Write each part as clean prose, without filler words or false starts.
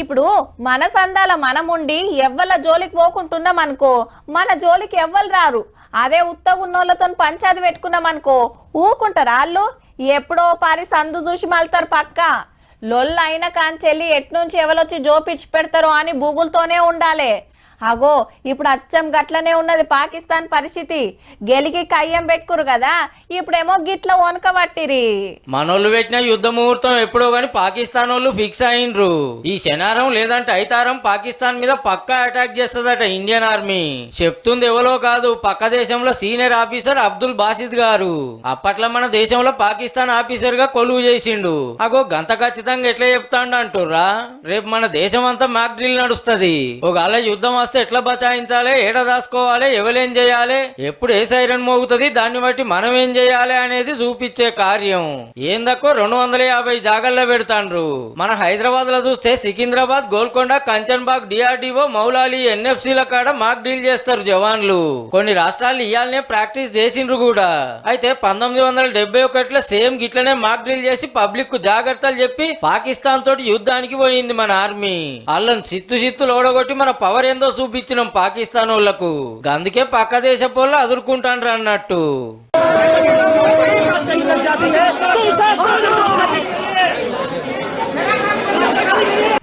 ఇప్పుడు మన సందాల మనముండి ఎవ్వల జోలికి పోకుంటున్నాం అనుకో, మన జోలికి ఎవ్వరు రారు. అదే ఉత్తగున్నోళ్ళతో పంచాది పెట్టుకున్నాం అనుకో, ఊకుంటారు వాళ్ళు. ఎప్పుడో పారి సందు చూసి మళ్తారు పక్క. లొల్ల అయిన కాంచెల్లి ఎట్నుంచి ఎవరొచ్చి జోపిచ్చి పెడతారో అని బూగులతోనే ఉండాలి. అగో ఇప్పుడు అచ్చం గట్లనే ఉన్నది పాకిస్తాన్ పరిస్థితి. గెలికి కయ్యం పెట్టుకురు కదా, ఇప్పుడేమో గిట్ల వనక పట్టిరి. మనోళ్ళు పెట్టిన యుద్ధ ముహూర్తం ఎప్పుడో గాని పాకిస్తాన్ వాళ్ళు ఫిక్స్ అయిండ్రు. ఈ శనారం లేదంటే ఐతారం పాకిస్తాన్ మీద పక్కా అటాక్ చేస్తుందట ఇండియన్ ఆర్మీ. చెప్తుంది ఎవరో కాదు, పక్క దేశంలో సీనియర్ ఆఫీసర్ అబ్దుల్ బాసిద్ గారు. అప్పట్లో మన దేశంలో పాకిస్తాన్ ఆఫీసర్ గా కొలువు చేసిండు. అగో గంత ఖచ్చితంగా ఎట్లా చెప్తాండు అంటుర్రా. రేపు మన దేశం అంతా మాక్ డ్రిల్ నడుస్తుంది. ఒకవేళ యుద్ధం ఎట్లా బచాయించాలి, ఏడ దాసుకోవాలి, ఎవరేం చేయాలి, ఎప్పుడు ఏ సైరన్ మోగుతుంది, దాన్ని బట్టి మనం ఏం చేయాలి అనేది చూపించే కార్యం. ఏందక్కో 250 జాగల్లో పెడతాండ్రు. మన హైదరాబాద్ లో చూస్తే సికింద్రాబాద్, గోల్కొండ, కంచన్బాగ్, డిఆర్డిఓ, మౌలాలి, ఎన్ఎఫ్సీల కాడ మాక్ డ్రిల్ చేస్తారు జవాన్లు. కొన్ని రాష్ట్రాలు ఇయాలనే ప్రాక్టీస్ చేసిండ్రు కూడా. అయితే 1971లో సేమ్ గిట్లనే మాక్ డ్రిల్ చేసి పబ్లిక్ కు జాగ్రత్తలు చెప్పి పాకిస్తాన్ తోటి యుద్ధానికి పోయింది మన ఆర్మీ. వాళ్ళని చిత్తు ఓడగొట్టి మన పవర్ ఏందో చూపించినాం పాకిస్తాన్ వాళ్ళకు. అందుకే పక్క దేశ పోళ్ళు అదురుకుంటాండ్రు అన్నట్టు.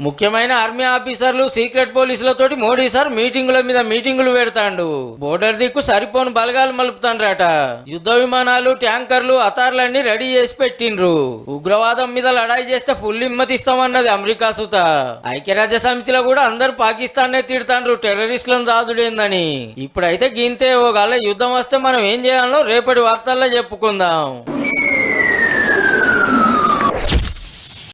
ముఖ్యమైన ఆర్మీ ఆఫీసర్లు, సీక్రెట్ పోలీసులతోటి మోడీ సార్ మీటింగుల మీద మీటింగులు పెడతాండు. బోర్డర్ దిక్కు సరిపోను బలగాలు మలుపుతాండ్రట. యుద్ధ విమానాలు, ట్యాంకర్లు, అతార్లన్నీ రెడీ చేసి పెట్టిండ్రు. ఉగ్రవాదం మీద లడాయి చేస్తే ఫుల్ హిమ్మతిస్తామన్నది అమెరికా సుత. ఐక్యరాజ్య సమితిలో కూడా అందరు పాకిస్తాన్ నే తిడతాండ్రు టెర్రరిస్టులను దాదుడేందని. ఇప్పుడైతే గింతే. ఒకవేళ యుద్ధం వస్తే మనం ఏం చేయాలో రేపటి వార్తల్లో చెప్పుకుందాం.